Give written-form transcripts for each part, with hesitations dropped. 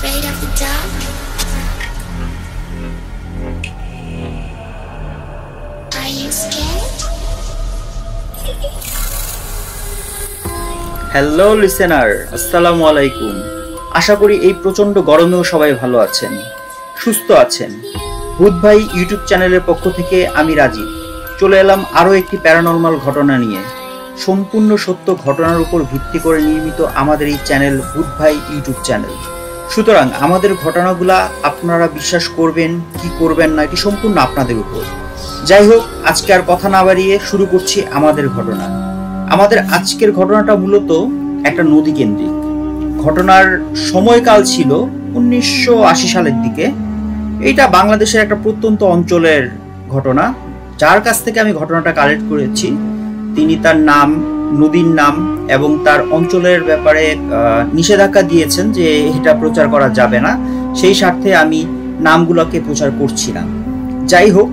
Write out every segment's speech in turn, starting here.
afraid of the dark? Are you scared? Hello listener, আসসালামু আলাইকুম। আশা করি এই প্রচন্ড গরমেও সবাই ভালো আছেন, সুস্থ আছেন। ভূত ভাই ইউটিউব চ্যানেলের পক্ষ থেকে আমি রাজীব চলে এলাম আরও একটি প্যারানরমাল ঘটনা নিয়ে। সম্পূর্ণ সত্য ঘটনার উপর ভিত্তি করে নির্মিত আমাদের এই চ্যানেল ভূত ভাই ইউটিউব চ্যানেল। সুতরাং আমাদের ঘটনাগুলা আপনারা বিশ্বাস করবেন কি করবেন না, এটি সম্পূর্ণ আপনাদের উপর। যাই হোক, আজকে আর কথা না বাড়িয়ে শুরু করছি আমাদের ঘটনা। আমাদের আজকের ঘটনাটা মূলত একটা নদী কেন্দ্রিক। ঘটনার সময়কাল ছিল 1980 সালের দিকে। এইটা বাংলাদেশের একটা প্রত্যন্ত অঞ্চলের ঘটনা। যার কাছ থেকে আমি ঘটনাটা কালেক্ট করেছি তিনি তার নাম, নদীর নাম এবং তার অঞ্চলের ব্যাপারে নিষেধাজ্ঞা দিয়েছেন যে এটা প্রচার করা যাবে না। সেই স্বার্থে আমি নামগুলোকে প্রচার করছি না। যাই হোক,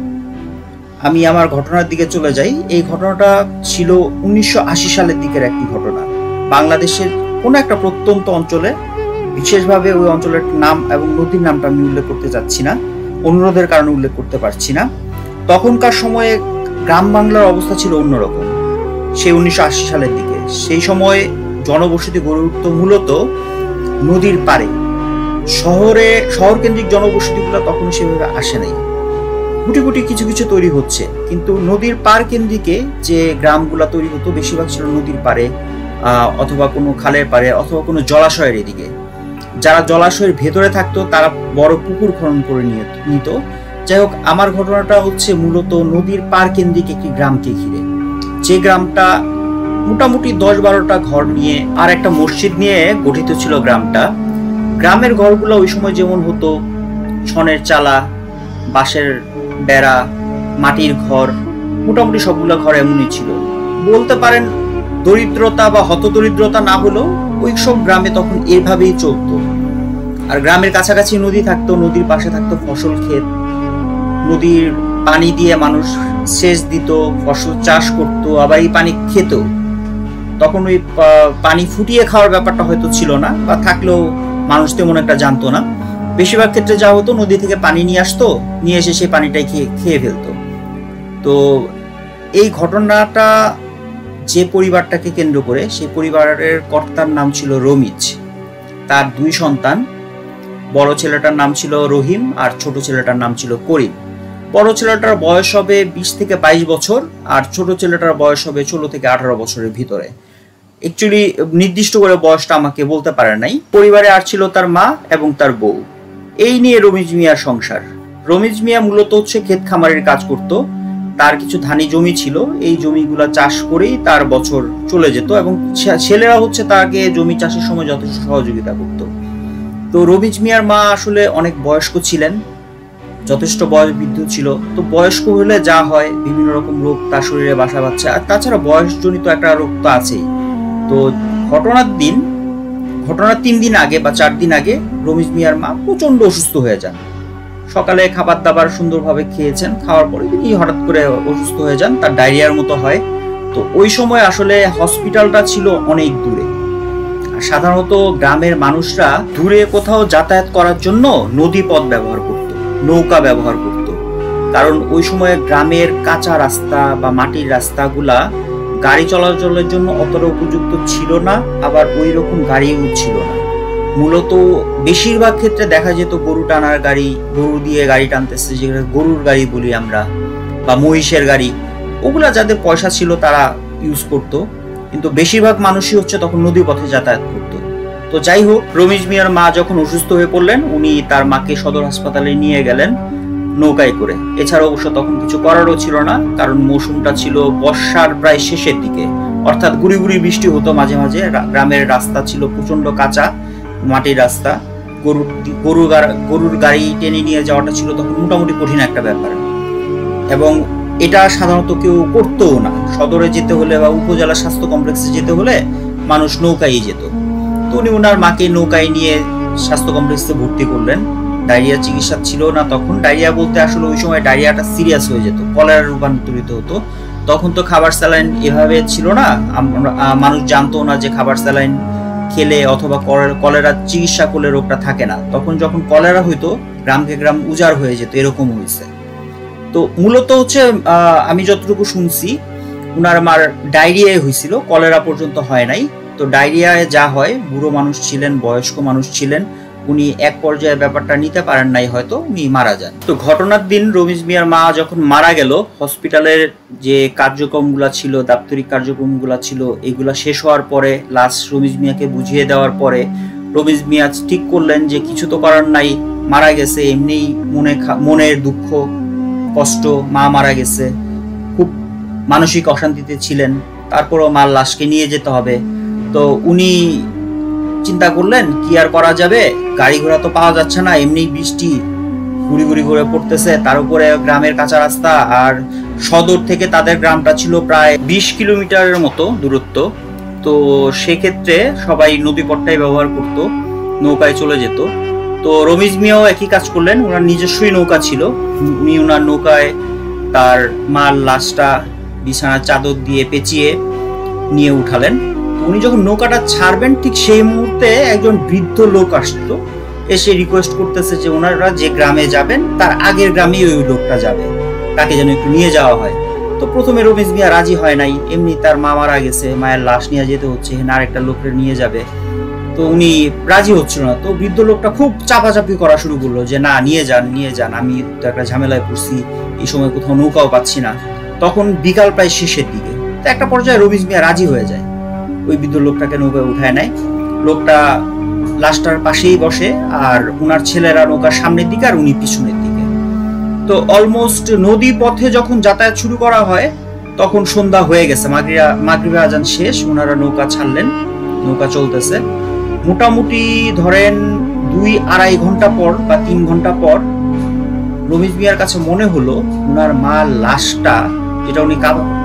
আমি আমার ঘটনার দিকে চলে যাই। এই ঘটনাটা ছিল 1980 সালের দিকের একটি ঘটনা। বাংলাদেশের কোনো একটা প্রত্যন্ত অঞ্চলে, বিশেষভাবে ওই অঞ্চলের নাম এবং নদীর নামটা আমি উল্লেখ করতে যাচ্ছি না, অনুরোধের কারণে উল্লেখ করতে পারছি না। তখনকার সময়ে গ্রাম বাংলার অবস্থা ছিল অন্যরকম। সেই 1980 সালের দিকে সেই সময় জনবসতি গড়ে উঠত মূলত নদীর পাড়ে। শহর কেন্দ্রিক জনবসতিগুলো তখন সেভাবে আসে নাই। গুটি গুটি কিছু কিছু তৈরি হচ্ছে, কিন্তু নদীর পাড় কেন্দ্রিকে যে গ্রামগুলা তৈরি হতো বেশিরভাগ ছিল নদীর পাড়ে, অথবা কোনো খালের পাড়ে, অথবা কোনো জলাশয়ের এদিকে। যারা জলাশয়ের ভেতরে থাকতো তারা বড় পুকুর খনন করে নিত। যাই হোক, আমার ঘটনাটা হচ্ছে মূলত নদীর পাড় কেন্দ্রিক একটি গ্রামকে ঘিরে। যে গ্রামটা মোটামুটি 10-12টা ঘর নিয়ে আর একটা মসজিদ নিয়ে গঠিত ছিল গ্রামটা। গ্রামের ঘরগুলো ওই সময় যেমন হতো, ছনের চালা, বাঁশের বেড়া, মাটির ঘর, মোটামুটি সবগুলো ঘর এমনই ছিল। বলতে পারেন দরিদ্রতা বা হতদরিদ্রতা না হলেও ওই সব গ্রামে তখন এভাবেই চলতো। আর গ্রামের কাছাকাছি নদী থাকতো, নদীর পাশে থাকতো ফসল ক্ষেত। নদীর পানি দিয়ে মানুষ সেচ দিত, ফসল চাষ করত, আবার এই পানি খেত। তখন ওই পানি ফুটিয়ে খাওয়ার ব্যাপারটা হয়তো ছিল না, বা থাকলেও মানুষ তেমন একটা জানতো না। বেশিরভাগ ক্ষেত্রে যা হতো, নদী থেকে পানি নিয়ে আসতো, নিয়ে এসে সেই পানিটাই খেয়ে ফেলতো। তো এই ঘটনাটা যে পরিবারটাকে কেন্দ্র করে, সেই পরিবারের কর্তার নাম ছিল রমিজ। তার 2 সন্তান। বড় ছেলেটার নাম ছিল রহিম আর ছোট ছেলেটার নাম ছিল করিম। বড় ছেলেটার বয়স হবে 20 থেকে 22 বছর, আর ছোট ছেলেটার বয়স হবে 16 থেকে 18 বছরের ভিতরে। অ্যাকচুয়ালি নির্দিষ্ট করে বয়সটা আমাকে বলতে পারে নাই। পরিবারে আর ছিল তার মা এবং তার বউ। এই নিয়ে রমিজ মিয়ার সংসার। রমিজ মিয়া মূলত হচ্ছে ক্ষেত খামারের কাজ করত। তার কিছু ধানি জমি ছিল, এই জমিগুলা চাষ করেই তার বছর চলে যেত, এবং ছেলেরা হচ্ছে তাকে জমি চাষের সময় যথেষ্ট সহযোগিতা করত। তো রমিজ মিয়ার মা আসলে অনেক বয়স্ক ছিলেন, যথেষ্ট বয়স বৃদ্ধ ছিল। তো বয়স্ক হলে যা হয়, বিভিন্ন রকম রোগ তার শরীরে বাসা বাঁধছে, আর তাছাড়া বয়সজনিত একটা রোগ তো আছেই। তো ঘটনার 3 দিন আগে বা 4 দিন আগে রমিজ মিয়ার মা প্রচন্ড অসুস্থ হয়ে যান। সকালে খাবার দাবার সুন্দরভাবে খেয়েছেন, খাওয়ার পরে তিনি হঠাৎ করে অসুস্থ হয়ে যান, তার ডায়রিয়ার মতো হয়। তো ওই সময় আসলে হসপিটালটা ছিল অনেক দূরে। আর সাধারণত গ্রামের মানুষরা দূরে কোথাও যাতায়াত করার জন্য নদী পথ ব্যবহার করত, নৌকা ব্যবহার করত। কারণ ওই সময় গ্রামের কাঁচা রাস্তা বা মাটির রাস্তাগুলা গাড়ি চলাচলের জন্য অতটা উপযুক্ত ছিল না, আবার ওই রকম গাড়িও ছিল না। মূলত বেশিরভাগ ক্ষেত্রে দেখা যেত গরু টানার গাড়ি, গরু দিয়ে গাড়ি টানতেছে, যেগুলো গরুর গাড়ি বলি আমরা, বা মহিষের গাড়ি, ওগুলা যাদের পয়সা ছিল তারা ইউজ করত। কিন্তু বেশিরভাগ মানুষই হচ্ছে তখন নদী পথে যাতায়াত করত। তো যাই হোক, রমিজ মিয়ার মা যখন অসুস্থ হয়ে পড়লেন, উনি তার মাকে সদর হাসপাতালে নিয়ে গেলেন নৌকায় করে। এছাড়া অবশ্য তখন কিছু করারও ছিল না, কারণ মৌসুমটা ছিল বর্ষার প্রায় শেষের দিকে, অর্থাৎ গুড়ি গুড়ি বৃষ্টি হতো মাঝে মাঝে। গ্রামের রাস্তা ছিল প্রচন্ড কাঁচা মাটির রাস্তা। গরুর গাড়ি টেনে নিয়ে যাওয়াটা ছিল তখন মোটামুটি কঠিন একটা ব্যাপার, এবং এটা সাধারণত কেউ করতেও না। সদরে যেতে হলে বা উপজেলা স্বাস্থ্য কমপ্লেক্সে যেতে হলে মানুষ নৌকায় যেত। তো উনি ওনার মাকে নৌকায় নিয়ে স্বাস্থ্য কমপ্লেক্সে ভর্তি করলেন। ডায়রিয়া চিকিৎসা ছিল না তখন। ডায়রিয়া বলতে আসলে ওই সময় ডায়রিয়াটা সিরিয়াস হয়ে যেত, কলেরা রূপান্তরিত হতো। তখন তো খাবার স্যালাইন এভাবে ছিল না, মানুষ জানতো না যে খাবার স্যালাইন খেলে অথবা কলেরার চিকিৎসা করলে রোগটা থাকে না। তখন যখন কলেরা হইতো গ্রামকে গ্রাম উজাড় হয়ে যেত, এরকম হয়েছে। তো মূলত হচ্ছে আমি যতটুকু শুনছি উনার মার ডায়রিয়ায় হয়েছিল, কলেরা পর্যন্ত হয় নাই। তো ডায়রিয়ায় যা হয়, বুড়ো মানুষ ছিলেন, বয়স্ক মানুষ ছিলেন, উনি এক পর্যায়ে ব্যাপারটা নিতে পারেন নাই, হয়তো উনি মারা যান। তো ঘটনার দিন রমিজ মিয়ার মা যখন মারা গেল, হসপিটালের যে কার্যক্রমগুলা ছিল, দাপ্তরিক কার্যক্রমগুলা ছিল, এগুলা শেষ হওয়ার পরে লাস্ট রমিজ মিয়াকে বুঝিয়ে দেওয়ার পরে রমিজ মিয়া ঠিক করলেন যে কিছু তো করার নাই, মারা গেছে, এমনিই মনের দুঃখ কষ্ট, মা মারা গেছে, খুব মানসিক অশান্তিতে ছিলেন, তারপরও মার লাশকে নিয়ে যেতে হবে। তো উনি চিন্তা করলেন কি আর করা যাবে, গাড়ি ঘোড়া তো পাওয়া যাচ্ছে না, এমনি বৃষ্টি গুড়ি গুড়ি করে পড়তেছে, তার উপরে গ্রামের কাঁচা রাস্তা, আর সদর থেকে তাদের গ্রামটা ছিল প্রায় 20 কিলোমিটারের মতো দূরত্ব। তো সেক্ষেত্রে সবাই নদীপথটাই ব্যবহার করতো, নৌকায় চলে যেত। তো রমিজ মিয়াও একই কাজ করলেন, ওনার নিজস্বই নৌকা ছিল, উনি ওনার নৌকায় তার মার লাশটা বিছানার চাদর দিয়ে পেঁচিয়ে নিয়ে উঠালেন। উনি যখন নৌকাটা ছাড়বেন ঠিক সেই মুহূর্তে একজন বৃদ্ধ লোক আসতো, এসে রিকোয়েস্ট করতেছে যে ওনারা যে গ্রামে যাবেন তার আগের গ্রামেই ওই লোকটা যাবে, তাকে যেন একটু নিয়ে যাওয়া হয়। তো প্রথমে রমিজ মিয়া রাজি হয় নাই, এমনি তার মা মারা গেছে, মায়ের লাশ নিয়ে যেতে হচ্ছে, আরেকটা লোককে নিয়ে যাবে, তো উনি রাজি হচ্ছিল না। তো বৃদ্ধ লোকটা খুব চাপাচাপি করা শুরু করলো যে না, নিয়ে যান, আমি তো একটা ঝামেলায় পড়ছি, এই সময় কোথাও নৌকাও পাচ্ছি না। তখন বিকাল প্রায় শেষের দিকে, তো একটা পর্যায়ে রমিজ মিয়া রাজি হয়ে যায়, ওই বৃদ্ধ লোকটাকে নৌকায় উঠায় নেয়। লোকটা লাশটার পাশেই বসে, আর উনার ছেলেরা নৌকার সামনের দিকে আর উনি পিছনের দিকে। তো অলমোস্ট নদী পথে যখন যাতায়াত শুরু করা হয় তখন সন্ধ্যা হয়ে গেছে, মাগরিবের আজান শেষ, ওনারা নৌকা ছাড়লেন, নৌকা চলতেছে। মোটামুটি ধরেন 2-2.5 ঘন্টা পর বা 3 ঘন্টা পর রমিজ মিয়ার কাছে মনে হলো উনার মার লাশটা, যেটা উনি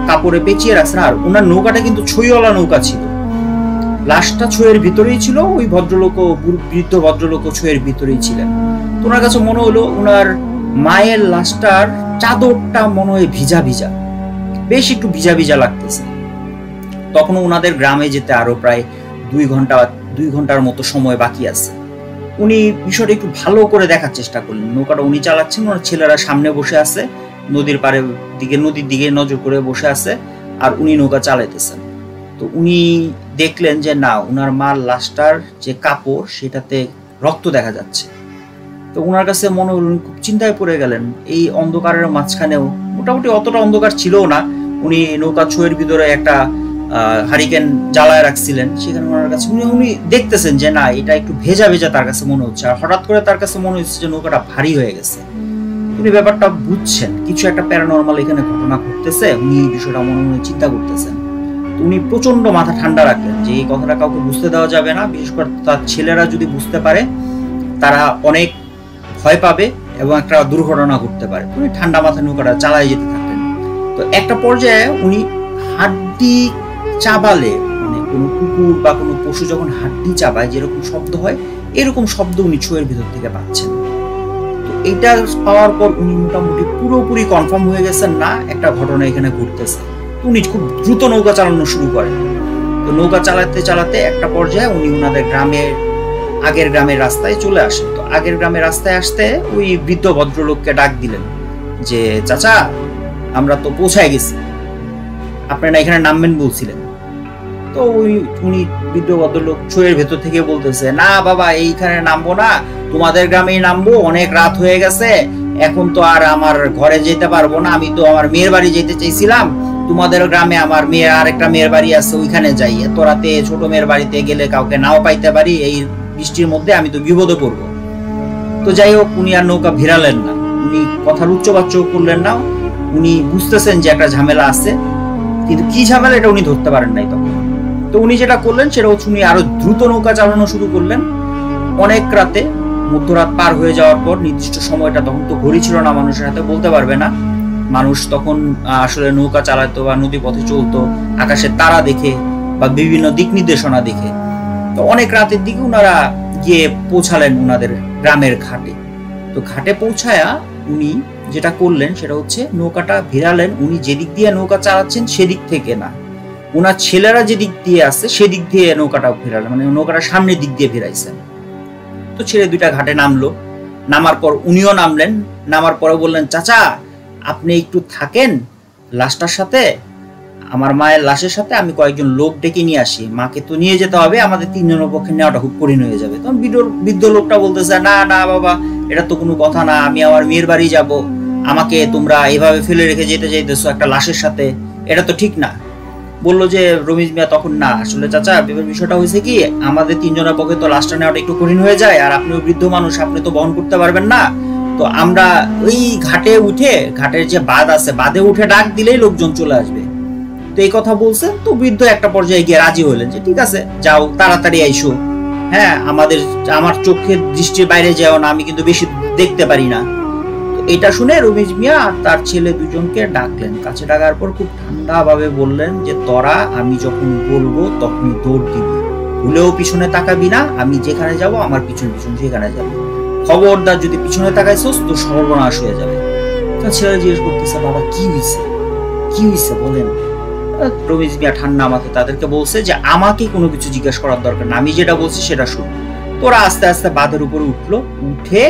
কাপড়ে পেঁচিয়ে রাখছেন, আর উনার নৌকাটা কিন্তু ছইওয়ালা নৌকা ছিল, লাশটা ছইয়ের ভিতরেই ছিল, ওই ভদ্রলোকও বৃদ্ধ ভদ্রলোকও ছইয়ের ভিতরেই ছিলেন। তো ওনার কাছে মনে হলো উনার মায়ের লাশটার চাদরটা মনে হয় ভিজা ভিজা, বেশ একটু ভিজা ভিজা লাগতেছে। তখন ওনাদের গ্রামে যেতে আরো প্রায় 2 ঘন্টার মতো সময় বাকি আছে। উনি বিষয়টা একটু ভালো করে দেখার চেষ্টা করলেন, নৌকাটা উনি চালাচ্ছেন, ওনার ছেলেরা সামনে বসে আছে, নদীর দিকে নজর করে বসে আছে, আর উনি নৌকা চালাইতেছেন। তো উনি দেখলেন যে না, উনার মার লাশটার যে কাপড় সেটাতে রক্ত দেখা যাচ্ছে। তো উনার কাছে মনে হল, খুব চিন্তায় পড়ে গেলেন। এই অন্ধকারের মাঝখানেও, মোটামুটি অতটা অন্ধকার ছিল না, উনি নৌকা ছইয়ের ভিতরে একটা হারিকেন জ্বালায় রাখছিলেন, সেখানে ওনার কাছে উনি দেখতেছেন যে না, এটা একটু ভেজা ভেজা তার কাছে মনে হচ্ছে, আর হঠাৎ করে তার কাছে মনে হচ্ছে যে নৌকাটা ভারী হয়ে গেছে। উনি ব্যাপারটা বুঝছেন, কিছু একটা প্যারানরমাল এখানে ঘটনা ঘটতেছে, উনি বিষয়টা মনে মনে চিন্তা করতেছেন। উনি প্রচন্ড মাথা ঠান্ডা রাখলেন যে এই কথাটা কাউকে বুঝতে দেওয়া যাবে না, বিশেষ করে তার ছেলেরা যদি বুঝতে পারে তারা অনেক ভয় পাবে এবং একটা দুর্ঘটনা ঘটতে পারে। উনি ঠান্ডা মাথায় নৌকাটা চালায় যেতে থাকলেন। তো একটা পর্যায়ে উনি হাড্ডি চাবালে, মানে কোনো কুকুর বা কোনো পশু যখন হাড্ডি চাবায় যেরকম শব্দ হয়, এরকম শব্দ উনি ছইয়ের ভিতর থেকে পাচ্ছেন। তো এটা পাওয়ার পর উনি মোটামুটি পুরোপুরি কনফার্ম হয়ে গেছেন, না একটা ঘটনা এখানে ঘটতেছে। উনি খুব দ্রুত নৌকা চালানো শুরু করেন। তো নৌকা চালাতে চালাতে একটা পর্যায়ে উনি ওনাদের আগের গ্রামের রাস্তায় চলে আসেন। তো আগের গ্রামের রাস্তায় আসতে ওই বৃদ্ধ ভদ্রলোককে ডাক দিলেন যে চাচা, আমরা তো পৌঁছায় গেছি, আপনারা এখানে নামবেন বলছিলেন। তো উনি বৃদ্ধ ভদ্রলোক ছইয়ের ভেতর থেকে বলতেছে, না বাবা, এইখানে নামবো না, তোমাদের গ্রামেই নামবো, অনেক রাত হয়ে গেছে, এখন তো আর আমার ঘরে যেতে পারবো না, আমি তো আমার মেয়ের বাড়ি যেতে চাইছিলাম, তোমাদের গ্রামে আমার আরেকটা মেয়ের বাড়ি আছে, ওইখানে যাই, এত রাতে ছোট মেয়ের বাড়িতে গেলে কাউকে নাও পাইতে পারি, এই বৃষ্টির মধ্যে আমি তো বিপদে পড়বো। তো যাই হোক, উনি আর নৌকা ভিড়ালেন না, উনি কথার উচ্চবাচ্য করলেন না, উনি বুঝতেছেন যে একটা ঝামেলা আছে, কিন্তু কি ঝামেলা এটা উনি ধরতে পারেন নাই তখন। তো উনি যেটা করলেন সেটা হচ্ছে উনি আরো দ্রুত নৌকা চালানো শুরু করলেন। অনেক রাতে, মধ্যরাত পার হয়ে যাওয়ার পর, নির্দিষ্ট সময়টা তখন তো ঘড়ি ছিল না মানুষের হাতে, বলতে পারবে না মানুষ তখন আসলে নৌকা চালাতো বা নদী পথে চলতো আকাশে তারা দেখে বা বিভিন্ন দিক নির্দেশনা দেখে। তো অনেক রাতের দিকে ওনারা গিয়ে পৌঁছালেন ওনাদের গ্রামের ঘাটে। তো ঘাটে পৌঁছায়া উনি যেটা করলেন সেটা হচ্ছে নৌকাটা ভিড়ালেন, উনি যেদিক দিয়ে নৌকা চালাচ্ছেন সেদিক থেকে না, ওনার ছেলেরা যে দিক দিয়ে আছে সেদিক দিয়ে নৌকাটা ফেরালেন, মানে নৌকাটা সামনের দিক দিয়ে ফেরাইছেন। তো ছেলে দুইটা ঘাটে নামলো, নামার পর উনিও নামলেন, নামার পরে বললেন, চাচা আপনি একটু থাকেন লাশটার সাথে, আমার মায়ের লাশের সাথে আমি কয়েকজন লোক ডেকে নিয়ে আসি, মাকে তো নিয়ে যেতে হবে, আমাদের তিনজনের পক্ষে নেওয়াটা খুব কঠিন হয়ে যাবে। তখন বৃদ্ধ লোকটা বলতেছে, না না বাবা, এটা তো কোনো কথা না, আমি আমার মেয়ের বাড়ি যাব, আমাকে তোমরা এভাবে ফেলে রেখে যেতে চাইতেছো একটা লাশের সাথে, এটা তো ঠিক না। বললো যে রমিজ মিয়া তখন, না আসলে চাচা বিষয়টা হয়েছে কি, আমাদের তিনজনের পক্ষে তো লাশটা নেওয়াটা একটু কঠিন হয়ে যায়, আর আপনিও বৃদ্ধ মানুষ, আপনি তো বহন করতে পারবেন না, তো আমরা ওই ঘাটে উঠে, ঘাটের যে বাঁধ আছে বাঁধে উঠে ডাক দিলেই লোকজন চলে আসবে। তো এই কথা বলছে, তো বৃদ্ধ একটা পর্যায়ে গিয়ে রাজি হলেন যে ঠিক আছে যাও, তাড়াতাড়ি আইসো, হ্যাঁ আমার চোখের দৃষ্টির বাইরে যাও না, আমি কিন্তু বেশি দেখতে পারি না। এটা শুনে রমিজ মিয়া আর তার ছেলে দুজনকে ডাকলেন, কাছে ডাকার পর খুব ঠান্ডা ভাবে বললেন যে তোরা আমি যখন বলবো তখনই দৌড় দিবি, ভুলেও পিছনে তাকাবি না, আমি যেখানে যাব আমার পিছন পিছন সেখানে যাবে, খবরদার যদি পিছনে তাকাইছস তো সর্বনাশ হয়ে যাবে। ছেলে জিজ্ঞেস করতেছে, বাবা কি হয়েছে বলেন। রমিজ মিয়া ঠান্ডা মাথায় তাদেরকে বলছে যে আমাকে কোনো কিছু জিজ্ঞেস করার দরকার না, আমি যেটা বলছি সেটা শুনো। তোরা আস্তে আস্তে বাঁধের উপরে উঠলো, উঠে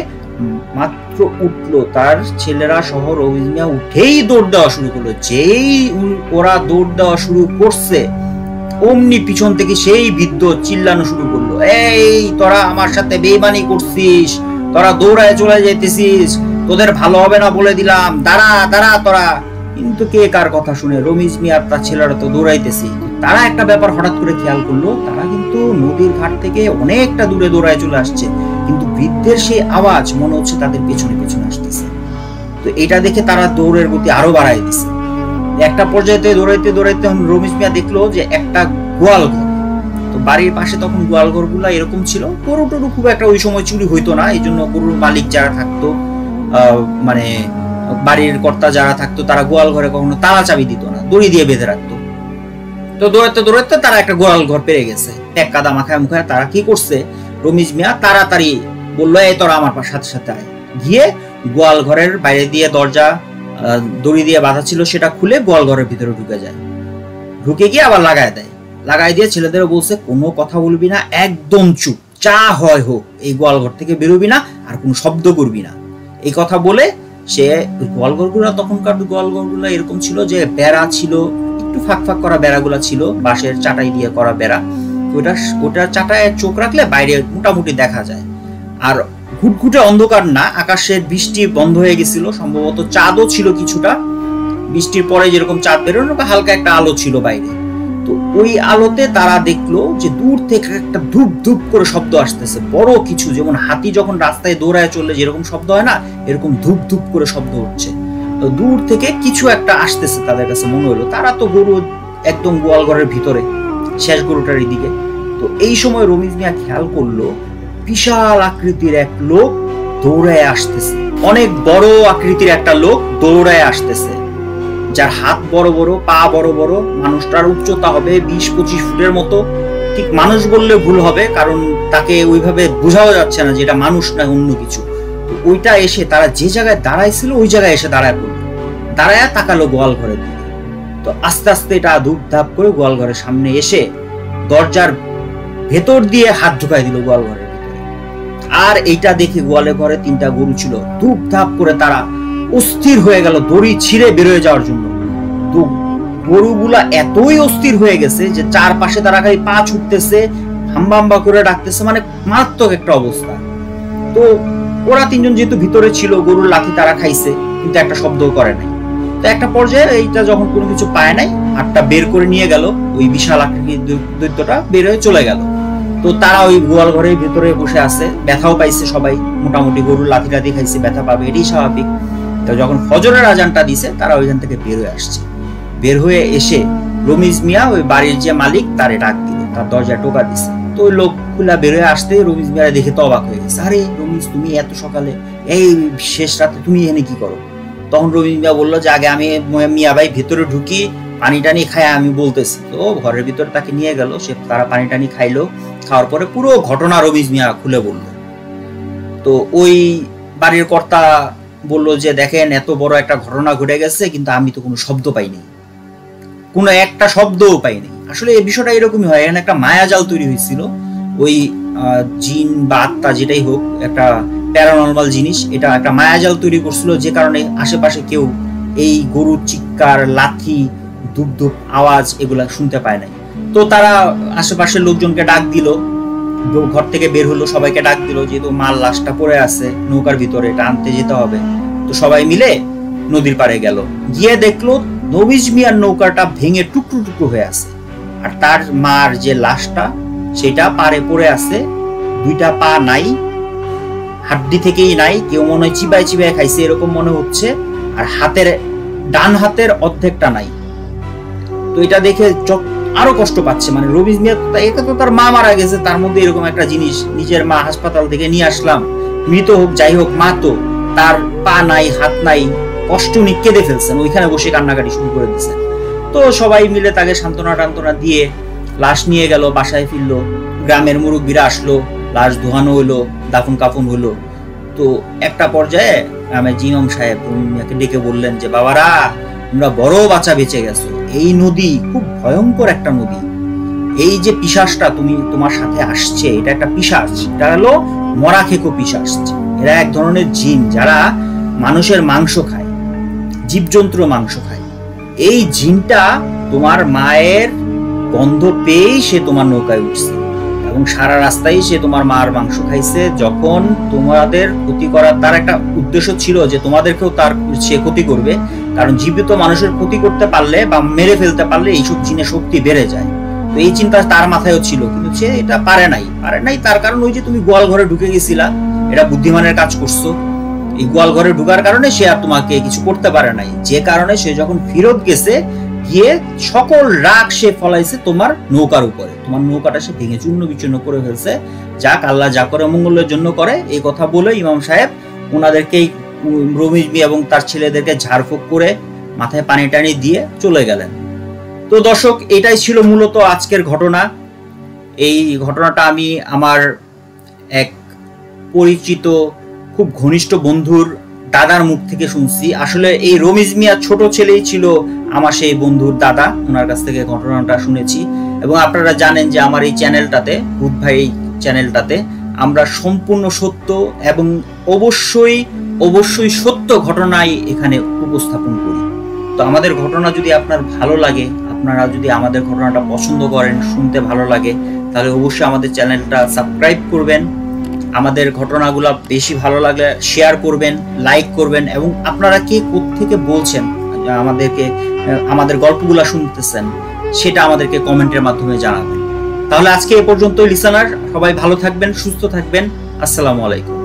মাত্র উঠলো তার ছেলেরা সহ রমিজ মিয়া উঠেই দৌড় দেওয়া শুরু করলো। যেই ওরা দৌড় দেওয়া শুরু করছে অমনি পিছন থেকে সেই বৃদ্ধ চিল্লানো শুরু করলো, এই তোরা আমার সাথে বেইমানি করছিস, তোরা দৌড়ায় চলে যাইতেছিস, তোদের ভালো হবে না বলে দিলাম, দাঁড়া দাঁড়া তোরা। কিন্তু কে কার কথা শুনে, রমিজ মিয়া আর তার ছেলেরা তো দৌড়াইতেছি। তারা একটা ব্যাপার হঠাৎ করে খেয়াল করলো, তারা কিন্তু নদীর ঘাট থেকে অনেকটা দূরে দৌড়ায় চলে আসছে, কিন্তু বৃদ্ধের সেই আওয়াজ মনে হচ্ছে তাদের পেছনে পেছনে আসতেছে। তো এটা দেখে তারা দৌড়ের গতি আরো বাড়াই দিছে। একটা পর্যায়ে দৌড়াইতে দৌড়াইতে রমিজ মিয়া দেখলো যে একটা গোয়াল ঘর, তো বাড়ির পাশে তখন গোয়াল ঘর গুলা এরকম ছিল, গরু টরু খুব একটা ওই সময় চুরি হইতো না, এই জন্য গরুর মালিক যারা থাকতো, মানে বাড়ির কর্তা যারা থাকতো, তারা গোয়াল ঘরে কখনো তালা চাবি দিত না, দড়ি দিয়ে বেঁধে রাখতো। তো দৌড়াতে দৌড়াতে তারা একটা গোয়াল ঘর পেয়ে গেছে, এক কাদা মাখায় মুখায়। তারা কি করছে, রমিজ মিয়া তাড়াতাড়ি বললো, এই তোরা আমার সাথে সাথে আয়, গিয়ে গোয়াল ঘরের বাইরে দিয়ে দরজা দড়ি দিয়ে বাঁধা ছিল সেটা খুলে গোয়াল ঘরের ভিতরে ঢুকে যায়, ঢুকে গিয়ে আবার লাগাই দিয়ে ছেলেদেরও বলছে কোনো কথা বলবি না, একদম চুপ, যা হয় হোক, এই গোয়াল ঘর থেকে বেরোবি না, আর কোনো শব্দ করবি না। এই কথা বলে সে গোয়ালঘরগুলো, তখনকার গোয়ালঘরগুলো এরকম ছিল যে বেড়া ছিল, একটু ফাঁক ফাঁক করা বেড়াগুলা ছিল, বাঁশের চাটাই দিয়ে করা বেড়া, ওটা চাটায় চোখ রাখলে বাইরে মোটামুটি দেখা যায়। আর ঘুটঘুটে অন্ধকার না, আকাশের বৃষ্টি বন্ধ হয়ে গেছিল, সম্ভবত চাঁদও ছিল কিছুটা, বৃষ্টির পরে যেরকম চাঁদ বেরোনো হালকা একটা আলো ছিল বাইরে। তো ওই আলোতে তারা দেখলো যে দূর থেকে একটা ধূপ ধূপ করে শব্দ আসতেছে, বড় কিছু, যেমন হাতি যখন রাস্তায় দৌড়ায় চললে যেরকম শব্দ হয় না, এরকম ধূপ ধূপ করে শব্দ হচ্ছে। তো দূর থেকে কিছু একটা আসতেছে তাদের কাছে মনে হলো। তারা তো গরু একদম গোয়াল ঘরের ভিতরে, শেষ গরুটার দিকে। তো এই সময় রমিজ মিয়া খেয়াল করলো বিশাল আকৃতির এক লোক দৌড়ায় আসতেছে, অনেক বড় আকৃতির একটা লোক দৌড়ায় আসতেছে, যার হাত বড় বড়, পা বড় বড়, মানুষটার উচ্চতা হবে 20-25 ফুটের মতো। ঠিক মানুষ বললে ভুল হবে, কারণ তাকে ওইভাবে বোঝাও যাচ্ছে না যে এটা মানুষ না অন্য কিছু। তো ওইটা এসে তারা যে জায়গায় দাঁড়াইছিল ওই জায়গায় এসে দাঁড়ায় পড়লো, দাঁড়ায় তাকালো গোয়াল ঘরের দিকে। তো আস্তে আস্তে এটা ধূপ ধাপ করে গোয়াল ঘরের সামনে এসে দরজার ভেতর দিয়ে হাত ঢুকাই দিল গোয়াল ঘরের ভিতরে। আর এইটা দেখে গোয়ালের ঘরে 3টা গরু ছিল, ধূপ ধাপ করে তারা অস্থির হয়ে গেল দড়ি ছিঁড়ে বেরোয় যাওয়ার জন্য। তো গরুগুলা এতই অস্থির হয়ে গেছে যে চারপাশে তারা খালি পা ছুটতেছে, হাম্বা করে ডাকতেছে, মানে মারাত্মক একটা অবস্থা। তো ওরা 3জন যেহেতু ভিতরে ছিল, গরুর লাথি তারা খাইছে কিন্তু একটা শব্দও করে নাই। তো একটা পর্যায়ে এইটা যখন কোনো কিছু পায় নাই, হাতটা বের করে নিয়ে গেল, ওই বিশাল আকৃতির দৈত্যটা বের হয়ে চলে গেল। তো তারা ওই গোয়াল ঘরের ভিতরে বসে আছে, ব্যথাও পাইছে সবাই, মোটামুটি গরুর লাথি টাথি খাইছে, ব্যথা পাবে, এটাই স্বাভাবিক। তো যখন ফজরের আজানটা দিছে তারা ওইখান থেকে বের হয়ে আসছে। বের হয়ে এসে রমিজ মিয়া ওই বাড়ির যে মালিক তারে ডাক দিল, তার দরজা টোকা দিছে। তো ওই লোকগুলা বের হয়ে আসতে রমিজ মিয়া দেখে তো অবাক হয়ে গেছে, আরে রমিজ তুমি এত সকালে, এই শেষ রাতে তুমি এখানে কি করো? তখন রমিজ মিয়া বললো যে আগে আমি মিয়া ভাই ভেতরে ঢুকি, পানি টানি খায় আমি বলতেছি। তো ঘরের ভিতরে তাকে নিয়ে গেল, সে তারা পানি টানি খাইলো, খাওয়ার পরে পুরো ঘটনা রমিজ মিয়া খুলে বলল। তো ওই বাড়ির কর্তা বললো যে দেখেন এত বড় একটা ঘটনা ঘটে গেছে, কিন্তু আমি তো কোনো শব্দ পাইনি, কোনো একটা শব্দও পাইনি। আসলে এই বিষয়টা এরকমই হয়, এখানে একটা মায়াজাল তৈরি হয়েছিল। ওই জিন বা আত্মা যেটাই হোক, একটা প্যারানর্মাল জিনিস, এটা একটা মায়াজাল তৈরি করছিল, যে কারণে আশেপাশে কেউ এই গরুর চিৎকার, লাথি, ধূপ ধূপ আওয়াজ এগুলা শুনতে পায় নাই। তো তারা আশেপাশের লোকজনকে ডাক দিল, ঘর থেকে বের হলো, সবাইকে ডাক দিল, যেহেতু মাল লাশটা পড়ে আছে নৌকার ভিতরে, এটা আনতে যেতে হবে। তো সবাই মিলে নদীর পাড়ে গেল, গিয়ে দেখলো নবীজ মিয়ার নৌকাটা ভেঙে টুকরো টুকরো হয়ে আছে, আর তার মার যে লাশটা সেটা পাড়ে পড়ে আছে, দুইটা পা নাই, হাড্ডি থেকেই নাই, কেউ মনে হয় চিবাই চিবাই খাইছে এরকম মনে হচ্ছে, আর ডান হাতের অর্ধেকটা নাই। তো এটা দেখে আরো কষ্ট পাচ্ছে, মানে রবিজ মিয়া, এটা তো তার মা মারা গেছে, তার মধ্যে এরকম একটা জিনিস, নিজের মা হাসপাতাল থেকে নিয়ে আসলাম, মৃত হোক যাই হোক, মা তো, তার পা নাই, হাত নাই, কষ্ট উনি কেঁদে ফেলছেন, ওইখানে বসে কান্নাকাটি শুরু করে দিচ্ছেন। তো সবাই মিলে তাকে সান্ত্বনা টান্তনা দিয়ে লাশ নিয়ে গেল, বাসায় ফিরলো, গ্রামের মুরব্বীরা আসলো, লাশ ধোয়ানো হইলো, দাফন কাফন হইলো। তো একটা পর্যায়ে গ্রামের ইমাম সাহেব রুমিয়াকে ডেকে বললেন যে, বাবারা, তোমরা বড় বাঁচা বেঁচে গেছো, এই নদী খুব ভয়ঙ্কর একটা নদী, এই যে পিশাচটা তোমার সাথে আসছে, এটা একটা পিশাচ, এটা হলো মরা খেকো পিশাচ। এরা এক ধরনের জিন, যারা মানুষের মাংস খায়, জীবজন্তুর মাংস খায়। এই জিনটা তোমার মায়ের গন্ধ পেয়েই সে তোমার নৌকায় উঠছে, এবং সারা রাস্তায় সে তোমার মার মাংস খাইছে। যখন তোমাদের ক্ষতি করার, তার একটা উদ্দেশ্য ছিল যে তোমাদেরকেও সে ক্ষতি করবে, কারণ জীবিত মানুষের ক্ষতি করতে পারলে বা মেরে ফেলতে পারলে এইসব জিনের শক্তি বেড়ে যায়। তো এই চিন্তা তার মাথায়ও ছিল, কিন্তু সে এটা পারে নাই। তার কারণ ওই যে তুমি গোয়াল ঘরে ঢুকে গেছিলা, এটা বুদ্ধিমানের কাজ করছো, এই গোয়াল ঘরে ঢুকার কারণে সে আর তোমাকে কিছু করতে পারে নাই, যে কারণে সে যখন ফেরত গেছে, গিয়ে সকল রাগ সে ফলাইছে তোমার নৌকার উপরে, তোমার নৌকাটা সে ভেঙে চূর্ণ বিচূর্ণ করে ফেলছে। যাক, আল্লাহ যা করে মঙ্গলের জন্য করে, এই কথা বলে ইমাম সাহেব ওনাদেরকে, রমিজ মিয়া এবং তার ছেলেদেরকে ঝাড়ফুঁক করে মাথায় পানি টানি দিয়ে চলে গেলেন। তো দর্শক, এটাই ছিল মূলত আজকের ঘটনা। এই ঘটনাটা আমি আমার এক পরিচিত খুব ঘনিষ্ঠ বন্ধুর দাদার মুখ থেকে শুনছি। আসলে এই রমিজ মিয়া ছোট ছেলেই ছিল আমার সেই বন্ধুর দাদা, ওনার কাছ থেকে ঘটনাটা শুনেছি। এবং আপনারা জানেন যে আমার এই চ্যানেলটাতে, ভূত ভাই চ্যানেলটাতে, আমরা সম্পূর্ণ সত্য এবং অবশ্যই সত্য ঘটনাই এখানে উপস্থাপন করি। তো আমাদের ঘটনা যদি আপনার ভালো লাগে, আপনারা যদি আমাদের ঘটনাটা পছন্দ করেন, শুনতে ভালো লাগে, তাহলে অবশ্যই আমাদের চ্যানেলটা সাবস্ক্রাইব করবেন। আমাদের ঘটনাগুলো বেশি ভালো লাগলে শেয়ার করবেন, লাইক করবেন, এবং আপনারা কে কোত্থেকে বলছেন আমাদের গল্পগুলা শুনতেছেন, সেটা আমাদেরকে কমেন্টের মাধ্যমে জানাবেন। তাহলে আজকে এ পর্যন্ত লিসেনার, সবাই ভালো থাকবেন, সুস্থ থাকবেন। আসসালামু আলাইকুম।